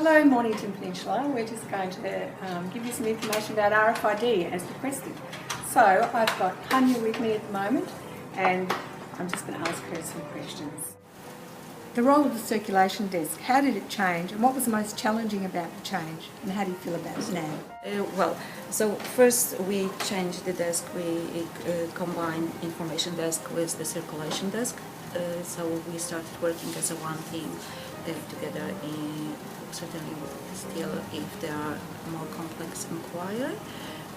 Hello Mornington Peninsula, we're just going to give you some information about RFID as requested. So I've got Kanya with me at the moment and I'm just going to ask her some questions. The role of the circulation desk, how did it change and what was the most challenging about the change and how do you feel about it now? So first we changed the desk, we combined information desk with the circulation desk. So we started working as a one team together. Certainly still if there are more complex inquiry,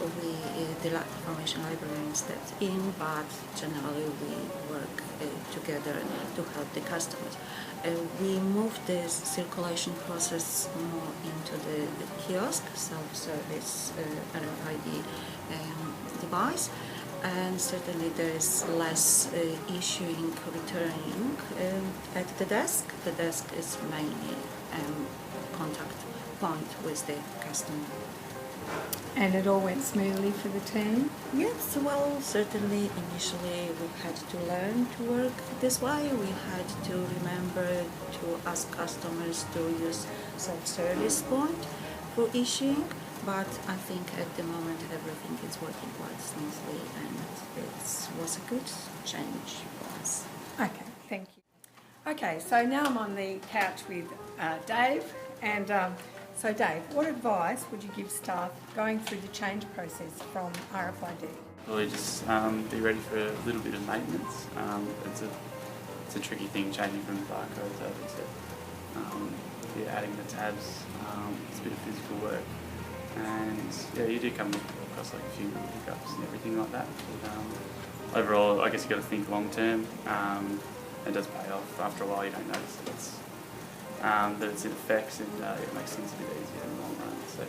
the information librarian steps in, but generally we work together to help the customers. We moved this circulation process more into the kiosk, self-service RFID device, and certainly there is less issuing, returning at the desk. The desk is mainly contact point with the customer. And it all went smoothly for the team? Yes, well, certainly initially we had to learn to work this way. We had to remember to ask customers to use self-service point for issuing, but I think at the moment everything is working quite smoothly and it was a good change for us. Okay, thank you. Okay, so now I'm on the couch with Dave. And so Dave, what advice would you give staff going through the change process from RFID? Probably just be ready for a little bit of maintenance. It's a tricky thing changing from the barcodes over to adding the tabs. It's a bit of physical work, and yeah, you do come across like a few little hiccups and everything like that. But overall, I guess you got to think long term. It does pay off. After a while, you don't notice that it's in effects, and it makes things a bit easier in the long run. So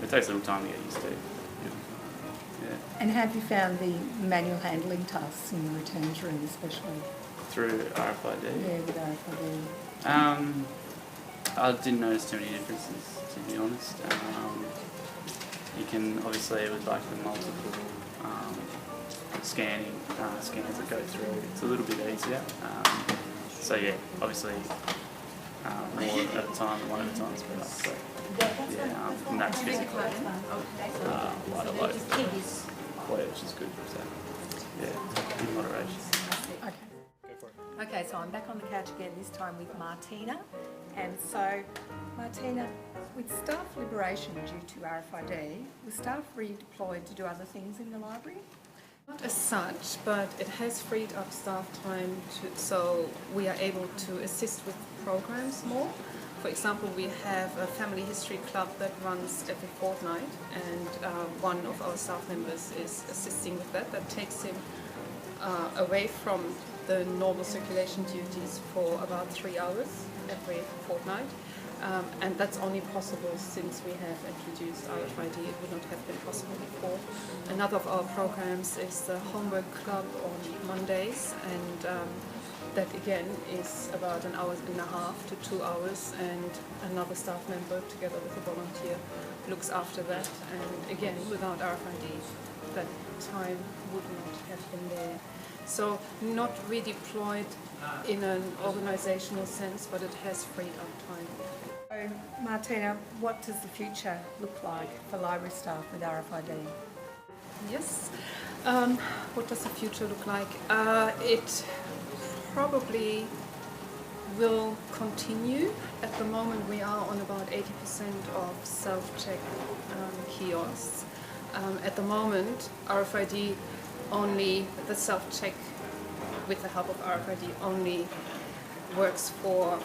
it takes a little time to get used to. Yeah. And have you found the manual handling tasks in the returns room especially? Through RFID? Yeah, with RFID. I didn't notice too many differences, to be honest. You can obviously, with like the multiple scanning scans that go through, it's a little bit easier. So yeah, obviously more at a time, one at a time is better. So yeah, and that's physical. Quite a load, which is good. So yeah, in moderation. Okay, so I'm back on the couch again, this time with Martina. And so, Martina, with staff liberation due to RFID, was staff redeployed to do other things in the library? Not as such, but it has freed up staff time so we are able to assist with programs more. For example, we have a family history club that runs every fortnight, and one of our staff members is assisting with that. That takes him away from the normal circulation duties for about 3 hours every fortnight. And that's only possible since we have introduced RFID. It would not have been possible before. Another of our programs is the homework club on Mondays, and that again is about 1.5 hours to 2 hours, and another staff member together with a volunteer looks after that. And again, without RFID, that time would not have been there. So not redeployed in an organizational sense, but it has freed up time. So, Martina, what does the future look like for library staff with RFID? Yes. What does the future look like? It probably will continue. At the moment we are on about 80% of self-check kiosks. At the moment RFID only, the self-check with the help of RFID only works for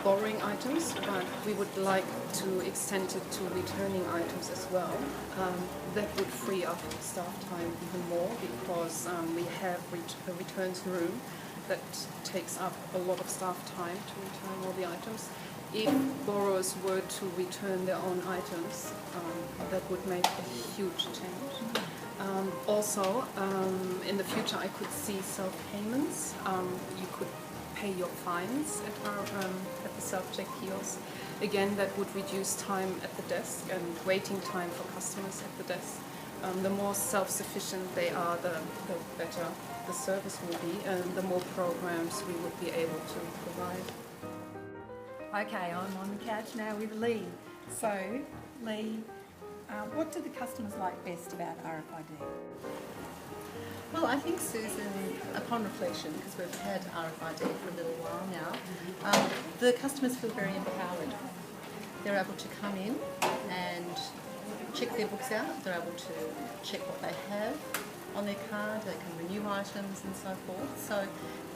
borrowing items, but we would like to extend it to returning items as well. That would free up staff time even more because we have a returns room that takes up a lot of staff time to return all the items. If borrowers were to return their own items, that would make a huge change. Also, in the future I could see self-payments. You could pay your fines at the self-check kiosk. Again, that would reduce time at the desk and waiting time for customers at the desk. The more self-sufficient they are, the better the service will be, and the more programs we would be able to provide. Okay, I'm on the couch now with Lee. So, Lee, what do the customers like best about RFID? Well, I think, Susan, upon reflection, because we've had RFID for a little while now, the customers feel very empowered. They're able to come in and check their books out. They're able to check what they have on their card. They can renew items and so forth. So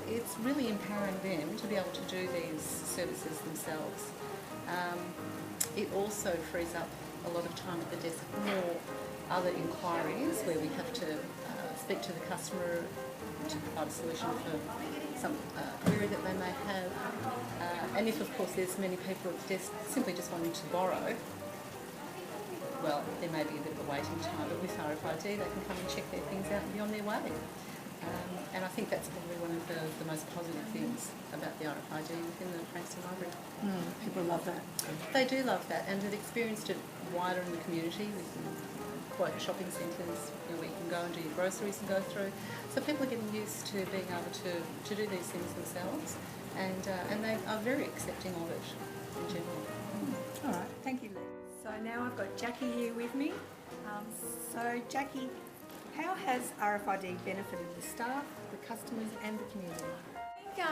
it's really empowering them to be able to do these services themselves. It also frees up a lot of time at the desk for other inquiries where we have to speak to the customer to provide a solution for some query that they may have. And if, of course, there's many people at the desk simply just wanting to borrow, well, there may be a bit of a waiting time, but with RFID they can come and check their things out and be on their way. And I think that's probably one of the most positive things about the RFID within the Frankston Library. People love that. They do love that, and have experienced it wider in the community with quite shopping centres, where you can go and do your groceries and go through. So people are getting used to being able to do these things themselves, and they are very accepting of it in general. All right, thank you, Lee. So now I've got Jackie here with me. So Jackie, how has RFID benefited the staff, the customers and the community? I think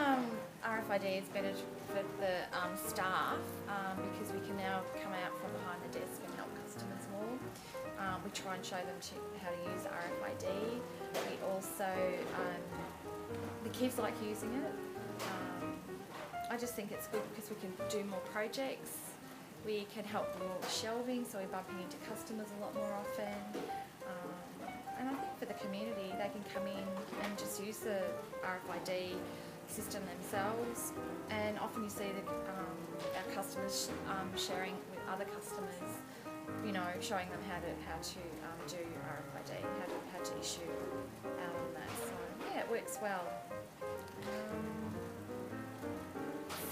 RFID is better for the staff because we can now come out from behind the desk and help customers more. We try and show them how to use RFID. We also, the kids like using it. I just think it's good because we can do more projects. We can help them more with shelving, so we're bumping into customers a lot more often. And I think for the community, they can come in and just use the RFID system themselves. And often you see our customers sharing with other customers, showing them how to do RFID, how to issue out on that. So yeah, it works well.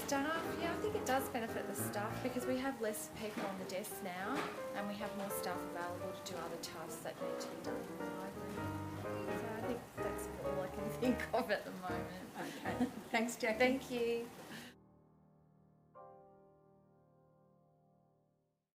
Staff, yeah, I think it does benefit the staff because we have less people on the desk now and we have more staff available to do other tasks that need to be done in the library. So I think that's all I can think of at the moment. Okay, thanks Jackie. Thank you.